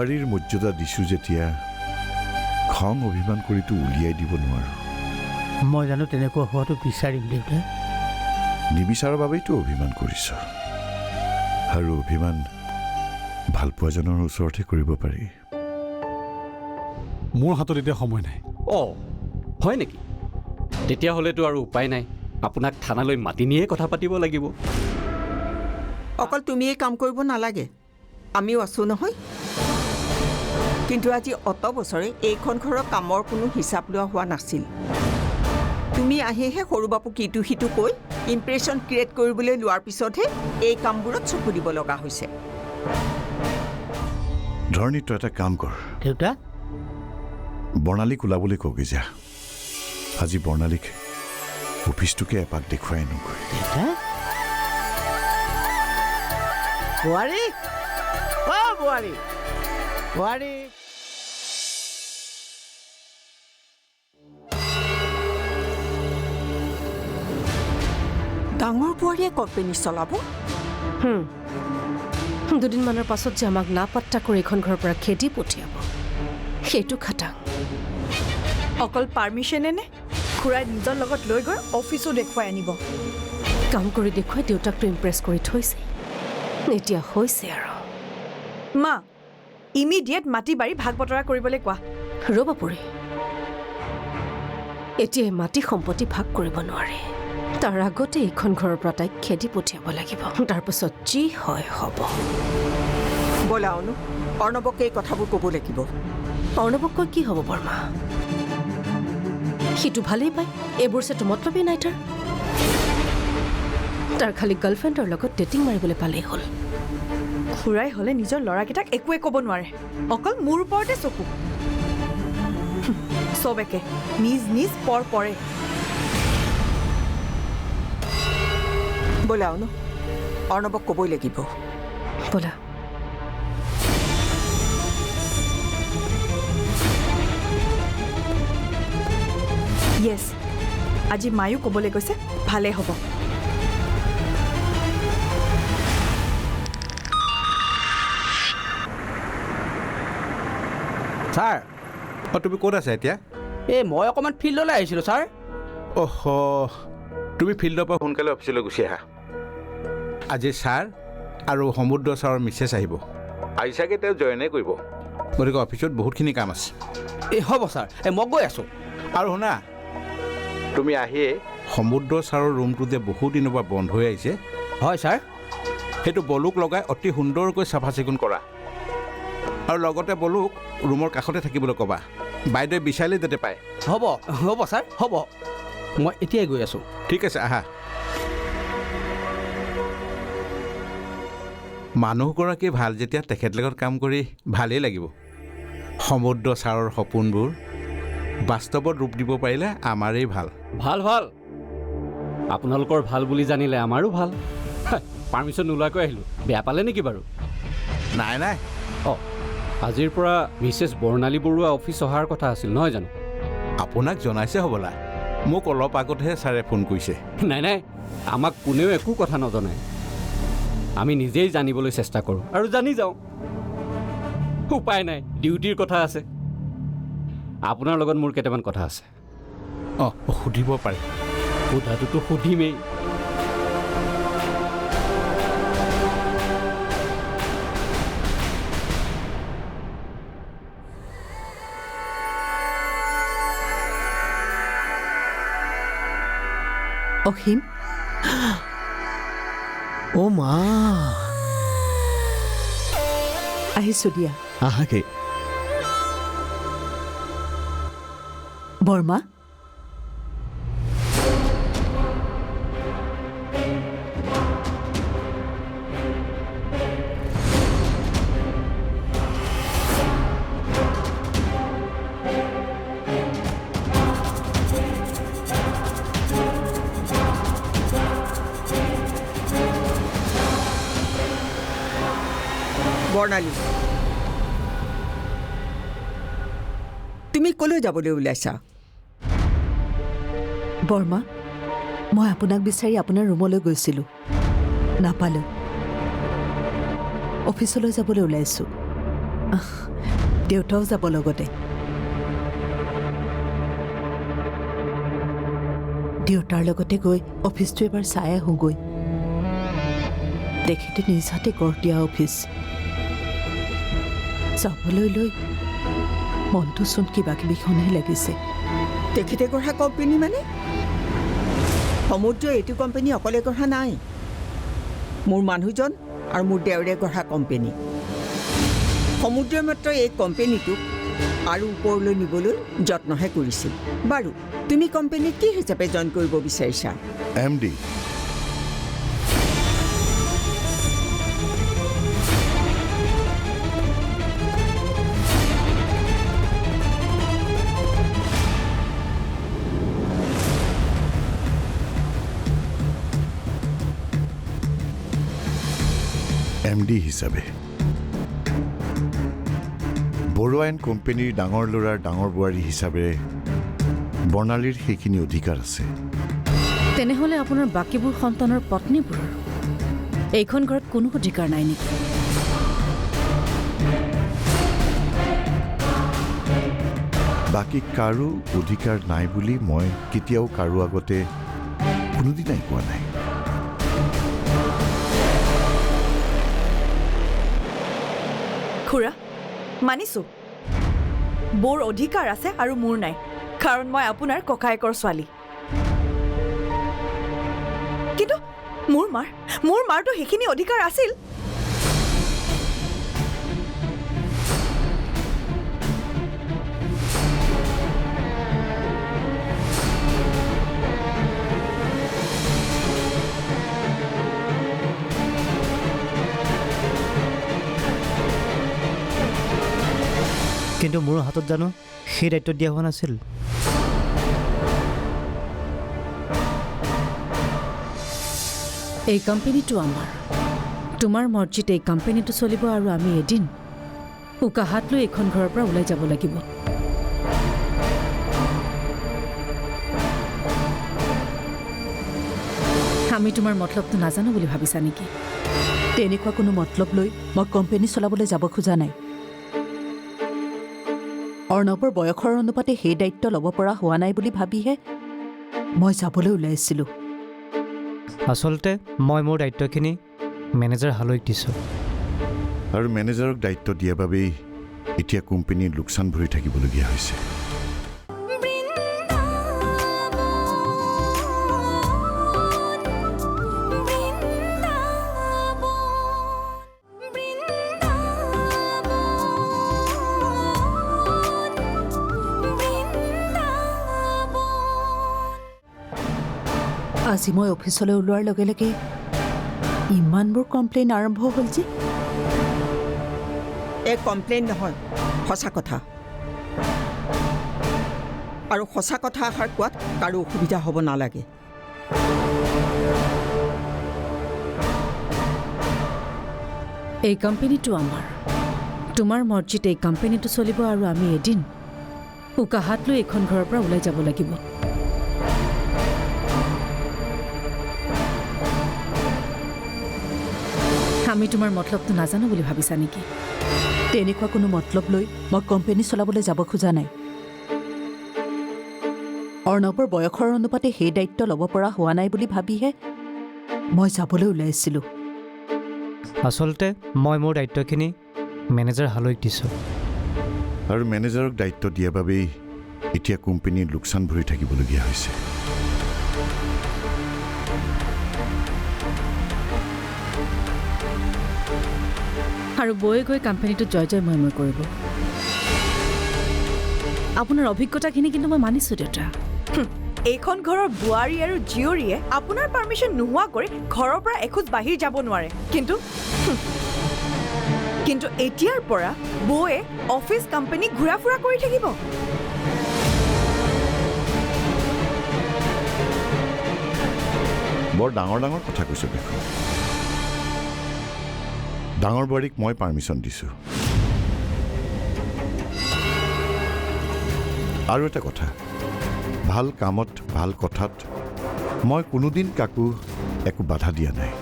বোৱাৰীৰ মৰ্যাদা দিছোঁ যেতিয়া খং অভিমান কৰিতো উলিয়াই দিব নোৱাৰোঁ। মই জানো তেনেকুৱা হোৱাটো বিচাৰিম দেউতা। নিবিচাৰৰ বাবেইতো অভিমান কৰিছ, আৰু অভিমান ভালপোৱাজনৰ ওচৰতহে কৰিব পাৰি। মোৰ হাতত এতিয়া সময় নাই। হয় নেকি? তেতিয়াহ'লেতো আৰু উপায় নাই, আপোনাক থানালৈ মাতি নিয়ে কথা পাতিব লাগিব। অকল তুমিয়েই কাম কৰিব নালাগে, আমিও আছোঁ নহয়। কিন্তু আজি অত বছৰে এইখন ঘৰৰ কামৰ কোনো হিচাপ লোৱা হোৱা নাছিল। তুমি আহিহে সৰু বাপুক ইটো সিটো কৈ ইম্প্ৰেশ্যন ক্ৰিয়েট কৰিবলৈ লোৱাৰ পিছতহে এই কামবোৰত চকু দিব লগা হৈছে। ধৰণী, তই এটা কাম কৰ, দেউতা বৰ্ণালীক ওলাবলৈ কওঁগৈ যা। আজি বৰ্ণালীক অফিচটোকে এপাক দেখুৱাই আনোগৈ। দেউতা বোৱাৰী, বোৱাৰী বোৱাৰী ডাঙৰ বোৱাৰীয়ে কোম্পানী চলাব? দুদিনমানৰ পাছত যে আমাক নাপাত্তা কৰি এইখন ঘৰৰ পৰা খেদি পঠিয়াব, সেইটো খাটাং। অকল পাৰ্মিশ্যনে নে? খুৰাই নিজৰ লগত লৈ গৈ অফিচো দেখুৱাই আনিব। কাম কৰি দেখুৱাই দেউতাকটো ইম্প্ৰেছ কৰি থৈছে, এতিয়া হৈছে আৰু। মা, ইমিডিয়েট মাটি বাৰী ভাগ বতৰা কৰিবলৈ কোৱা। ৰ'বা পৰি, এতিয়া এই মাটি সম্পত্তি ভাগ কৰিব নোৱাৰে। তাৰ আগতে এইখন ঘৰৰ পৰা তাইক খেদি পঠিয়াব লাগিব, তাৰপাছত যি হয় হ'ব। ব'লা অনু, অৰ্ণৱক এই কথাবোৰ ক'ব লাগিব। অৰ্ণৱক কৈ কি হ'ব বৰ্মা? সিটো ভালেই পায়, এইবোৰ চেতো মতলবেই নাই তাৰ। তাৰ খালি গাৰ্লফ্ৰেণ্ডৰ লগত ডেটিং মাৰিবলৈ পালেই হ'ল। খুৰাই হ'লে নিজৰ ল'ৰাকেইটাক একোৱে ক'ব নোৱাৰে, অকল মোৰ ওপৰতে চকু। চব একে, নিজ নিজ পৰ পৰে। ব'লা অনু, অৰ্ণৱক ক'বই লাগিব। ব'লা। য়েছ, আজি মায়ো ক'বলৈ গৈছে, ভালে হ'ব। ছাৰ, তুমি ক'ত আছা এতিয়া? মই অকণমান ফিল্ডলৈ আহিছিলোঁ ছাৰ। তুমি ফিল্ডৰ পৰা সোনকালে অফিচলৈ গুচি আহা। আজি ছাৰ আৰু সমুদ্ৰ ছাৰৰ মিছেছ আহিব। আজি চাগে তেওঁ জইনে কৰিব, গতিকে অফিচত বহুতখিনি কাম আছে। হ'ব ছাৰ, মই গৈ আছোঁ। আৰু শুনা, তুমি আহিয়ে সমুদ্ৰ ছাৰৰ ৰুমটো যে বহুত দিনৰ পৰা বন্ধ হৈ আহিছে, হয় ছাৰ, সেইটো বলুক লগাই অতি সুন্দৰকৈ চাফা চিকুণ কৰা। আৰু লগতে বলুক ৰুমৰ কাষতে থাকিবলৈ ক'বা, বাইদেৱে বিচাৰিলে যাতে পায়। হ'ব হ'ব ছাৰ, হ'ব, মই এতিয়াই গৈ আছোঁ। ঠিক আছে, আহা। মানুহগৰাকী ভাল যেতিয়া তেখেত লগত কাম কৰি ভালেই লাগিব। সমুদ্ৰ ছাৰৰ সপোনবোৰ বাস্তৱত ৰূপ দিব পাৰিলে আমাৰেই ভাল। ভাল ভাল, আপোনালোকৰ ভাল বুলি জানিলে আমাৰো ভাল। পাৰ্মিশ্যন নোলোৱাকৈ আহিলোঁ, বেয়া পালে নেকি বাৰু? নাই নাই। আজিৰ পৰা মিছেছ বৰ্ণালী বৰুৱা অফিচ অহাৰ কথা আছিল নহয় জানো? আপোনাক জনাইছে হ'বলা, মোক অলপ আগতহে ছাৰে ফোন কৰিছে। নাই নাই, আমাক কোনেও একো কথা নজনায়। আমি নিজেই জানিবলৈ চেষ্টা কৰোঁ আৰু জানি যাওঁ। উপায় নাই, ডিউটিৰ কথা আছে। আপোনাৰ লগত মোৰ কেইটামান কথা আছে। সুধিব পাৰে? সোধাটোতো সুধিমেই। অসীম, মা আহিছোঁ দিয়া। আহাকে বৰ্মা, বৰ্ণালী, তুমি ক'লৈ যাবলৈ ওলাইছা? বৰ্মা, মই আপোনাক বিচাৰি আপোনাৰ ৰুমলৈ গৈছিলোঁ, নাপালোঁ। অফিচলৈ যাবলৈ ওলাইছোঁ। দেউতাও যাব লগতে দেউতাৰ লগতে গৈ অফিচটো এবাৰ চাই আহোঁগৈ তেখেতে নিজ হাতে গঢ় দিয়া অফিচ যাবলৈ লৈ মনটো চোন কিবা কিবিখনহে লাগিছে তেখেতে গঢ়া কোম্পানী মানে সমুদ্ৰ এইটো কোম্পানী অকলে গঢ়া নাই মোৰ মানুহজন আৰু মোৰ দেউৰে গঢ়া কোম্পানী সমুদ্ৰই মাত্ৰ এই কোম্পানীটোক আৰু ওপৰলৈ নিবলৈ যত্নহে কৰিছিল বাৰু তুমি কোম্পানীত কি হিচাপে জইন কৰিব বিচাৰিছা MD হিচাপে বৰুৱা এণ্ড কোম্পানীৰ ডাঙৰ ল'ৰাৰ ডাঙৰ বোৱাৰী হিচাপে বৰ্ণালীৰ সেইখিনি অধিকাৰ আছে তেনেহ'লে আপোনাৰ বাকীবোৰ সন্তানৰ পত্নীবোৰৰ এইখন ঘৰত কোনো অধিকাৰ নাই নেকি বাকী কাৰো অধিকাৰ নাই বুলি মই কেতিয়াও কাৰো আগতে কোনোদিনাই কোৱা নাই খুৰা মানিছোঁ বৰ অধিকাৰ আছে আৰু মোৰ নাই কাৰণ মই আপোনাৰ ককায়েকৰ ছোৱালী কিন্তু মোৰ মাৰতো সেইখিনি অধিকাৰ আছিল কিন্তু মোৰ হাতত জানো সেই দায়িত্ব দিয়া হোৱা নাছিল এই কোম্পানীটো আমাৰ তোমাৰ মৰ্জিত এই কোম্পানীটো চলিব আৰু আমি এদিন উকা হাত লৈ এইখন ঘৰৰ পৰা ওলাই যাব লাগিব আমি তোমাৰ মতলবটো নাজানো বুলি ভাবিছা নেকি তেনেকুৱা কোনো মতলব লৈ মই কোম্পানী চলাবলৈ যাব খোজা নাই অৰ্ণৱৰ বয়সৰ অনুপাতে সেই দায়িত্ব ল'ব পৰা হোৱা নাই বুলি ভাবিহে মই যাবলৈ ওলাইছিলোঁ আচলতে মই মোৰ দায়িত্বখিনি মেনেজাৰ হালৈক দিছোঁ আৰু মেনেজাৰক দায়িত্ব দিয়া বাবেই এতিয়া কোম্পানীৰ লোকচান ভৰি থাকিবলগীয়া হৈছে আজি মই অফিচলৈ ওলোৱাৰ লগে লগে ইমানবোৰ কমপ্লেইন আৰম্ভ হ'ল যে এই কমপ্লেইন নহয় সঁচা কথা আৰু সঁচা কথা আশাৰ কোৱাত কাৰো অসুবিধা হ'ব নালাগে এই কোম্পানীটো আমাৰ তোমাৰ মৰ্জিত এই কোম্পানীটো চলিব আৰু আমি এদিন উকা হাত লৈ এইখন ঘৰৰ পৰা ওলাই যাব লাগিব আমি তোমাৰ মতলবটো নাজানো বুলি ভাবিছা নেকি তেনেকুৱা কোনো মতলব লৈ মই কোম্পানী চলাবলৈ যাব খোজা নাই অৰ্ণৱৰ বয়সৰ অনুপাতে সেই দায়িত্ব ল'ব পৰা হোৱা নাই বুলি ভাবিহে মই যাবলৈ ওলাইছিলোঁ আচলতে মই মোৰ দায়িত্বখিনি মেনেজাৰ হালৈক দিছোঁ আৰু মেনেজাৰক দায়িত্ব দিয়া বাবেই এতিয়া কোম্পানীৰ লোকচান ভৰি থাকিবলগীয়া হৈছে আৰু বয়ে গৈ কোম্পানীটোত জয় জয় মই কৰিব আপোনাৰ অভিজ্ঞতাখিনি কিন্তু মই মানিছোঁ দেউতা এইখন ঘৰৰ বোৱাৰী আৰু জীয়ৰীয়ে আপোনাৰ পাৰ্মিশ্যন নোহোৱাকৈ ঘৰৰ পৰা এখোজ বাহিৰ যাব নোৱাৰে কিন্তু এতিয়াৰ পৰা বৌয়ে অফিচ কোম্পানী ঘূৰা ফুৰা কৰি থাকিব বৰ ডাঙৰ ডাঙৰ কথা কৈছে দেখোন ডাঙৰ বোৱাৰীক মই পাৰ্মিশ্যন দিছোঁ আৰু এটা কথা ভাল কামত ভাল কথাত মই কোনোদিন কাকো একো বাধা দিয়া নাই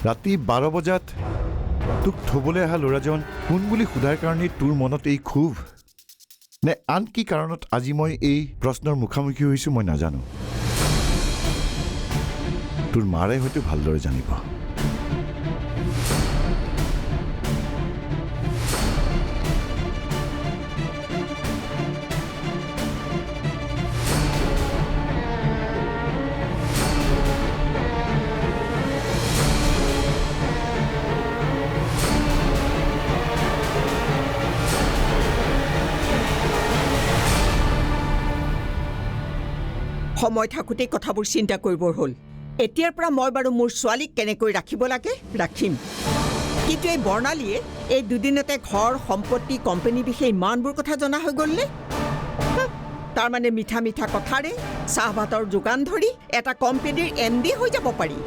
ৰাতি 12 বজাত তোক থ'বলৈ অহা ল'ৰাজন কোন বুলি সোধাৰ কাৰণেই তোৰ মনত এই ক্ষোভ নে আন কি কাৰণত আজি মই এই প্ৰশ্নৰ মুখামুখি হৈছোঁ মই নাজানো তোৰ মাৰে হয়তো ভালদৰে জানিব সময় থাকোঁতেই কথাবোৰ চিন্তা কৰিবৰ হ'ল এতিয়াৰ পৰা মই বাৰু মোৰ ছোৱালীক কেনেকৈ ৰাখিব লাগে ৰাখিম কিন্তু এই বৰ্ণালীয়ে এই দুদিনতে ঘৰ সম্পত্তি কোম্পানীৰ বিষয়ে ইমানবোৰ কথা জনা হৈ গ'লনে তাৰমানে মিঠা মিঠা কথাৰে চাহভাতৰ যোগান ধৰি এটা কোম্পানীৰ MD হৈ যাব পাৰি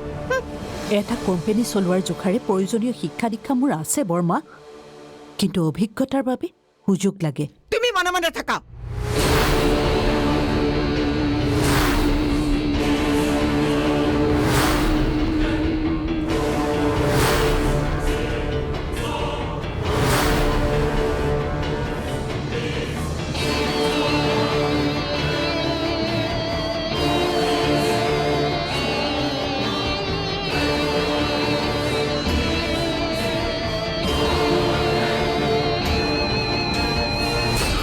এটা কোম্পানী চলোৱাৰ জোখাৰে প্ৰয়োজনীয় শিক্ষা দীক্ষা মোৰ আছে বৰ্মা কিন্তু অভিজ্ঞতাৰ বাবে সুযোগ লাগে তুমি মনে মনে থাকা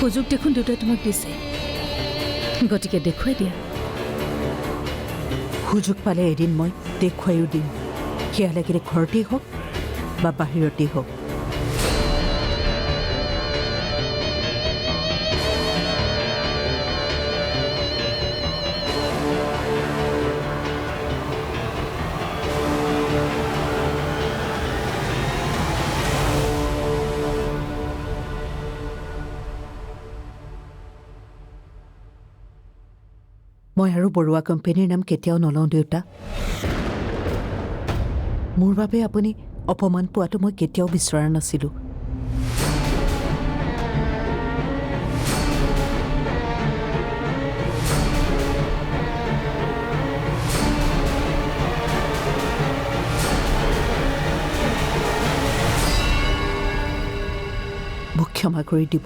সুযোগ দেখোন দুটাই তোমাক দিছে গতিকে দেখুৱাই দিয়া সুযোগ পালে এদিন মই দেখুৱাইও দিম সেয়া লাগিলে ঘৰতেই হওক বা বাহিৰতেই হওক মই আৰু বৰুৱা কোম্পানীৰ নাম কেতিয়াও নলওঁ দেউতা মোৰ বাবে আপুনি অপমান পোৱাটো মই কেতিয়াও বিচৰা নাছিলোঁ মোক ক্ষমা কৰি দিব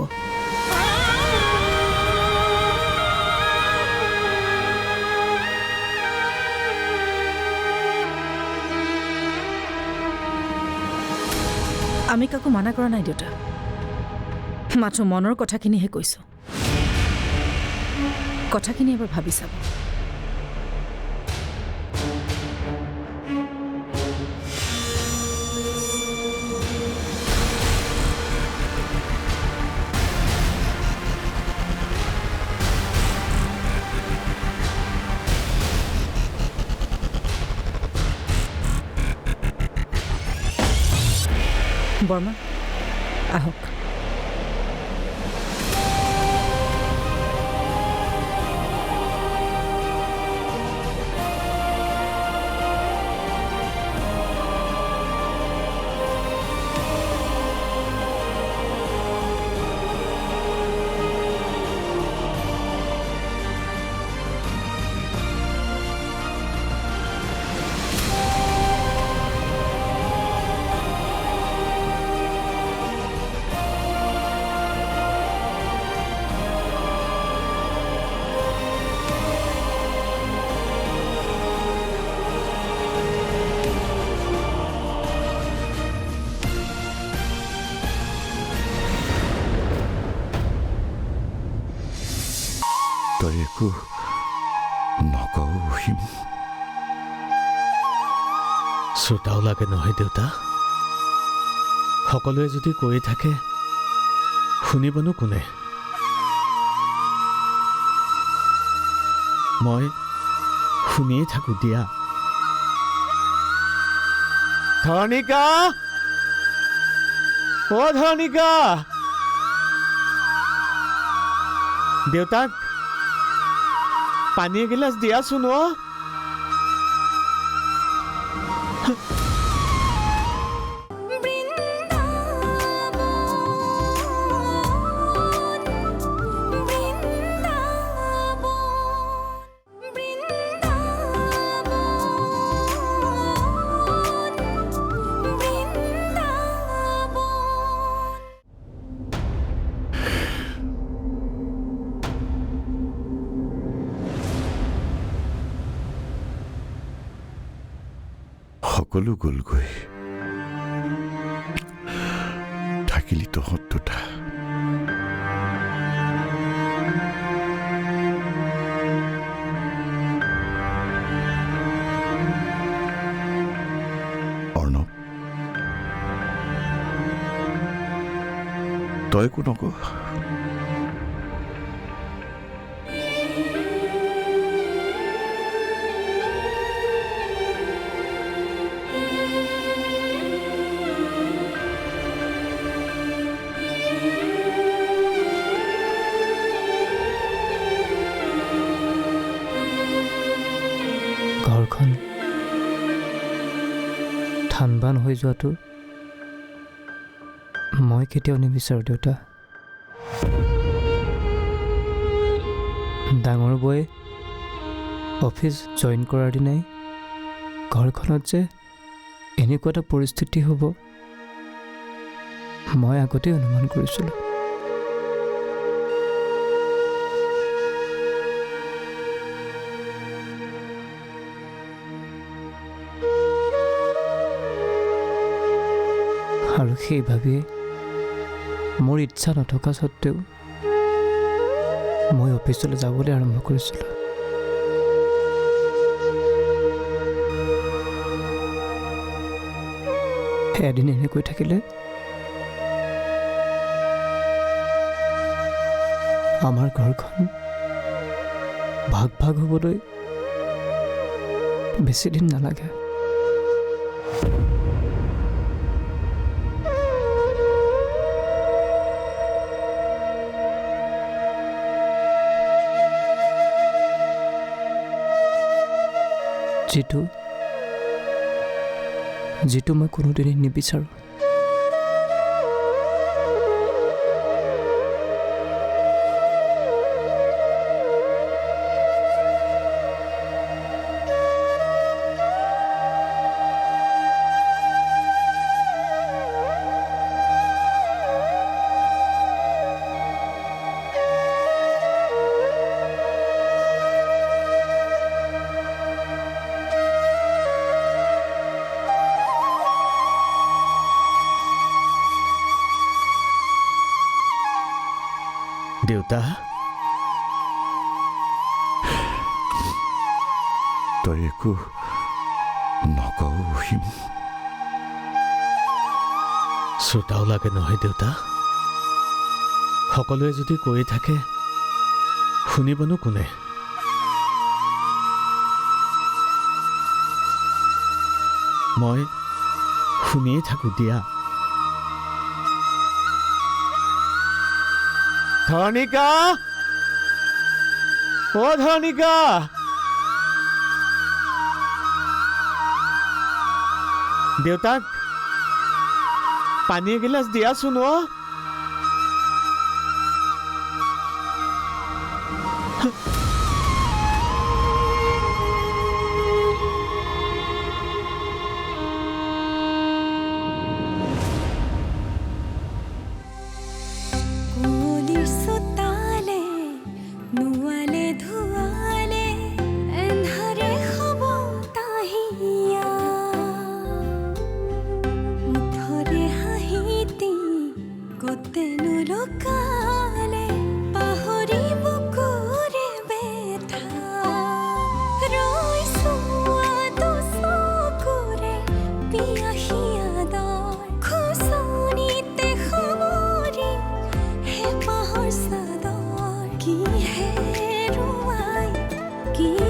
আমি কাকো মানা কৰা নাই দেউতা মাত্ৰ মনৰ কথাখিনিহে কৈছোঁ কথাখিনি এবাৰ ভাবি চাব বৰ্মা আহক তই একো নকওঁ অসীম শ্ৰোতাও লাগে নহয় দেউতা সকলোৱে যদি কৈ থাকে শুনিবনো কোনে মই শুনিয়ে থাকোঁ দিয়া ধৰণিকা অ ধৰণিকা দেউতাক পানী এগিলাচ দিয়াচোন অ সকলো গ'লগৈ থাকিলি তহঁত দুটা অৰ্ণৱ তই একো নক ঘৰখন ঠান-বান হৈ যোৱাটো মই কেতিয়াও নিবিচাৰোঁ দেউতা ডাঙৰ বৌয়ে অফিচ জইন কৰাৰ দিনাই ঘৰখনত যে এনেকুৱা এটা পৰিস্থিতি হ'ব মই আগতেই অনুমান কৰিছিলোঁ আৰু সেই ভাবিয়ে মোৰ ইচ্ছা নথকা সত্ত্বেও মই অফিচলৈ যাবলৈ আৰম্ভ কৰিছিলোঁ এদিন এনেকৈ থাকিলে আমাৰ ঘৰখন ভাগ ভাগ হ'বলৈ বেছি দিন নালাগে যিটো মই কোনোদিনেই নিবিচাৰোঁ দেউতা তই একো নকওঁ অসীম শ্ৰোতাও লাগে নহয় দেউতা সকলোৱে যদি কৈ থাকে শুনিবনো কোনে মই শুনিয়ে থাকোঁ দিয়া ধৰণিকা অ ধৰণিকা দেউতাক পানী এগিলাচ দিয়াচোন অ কি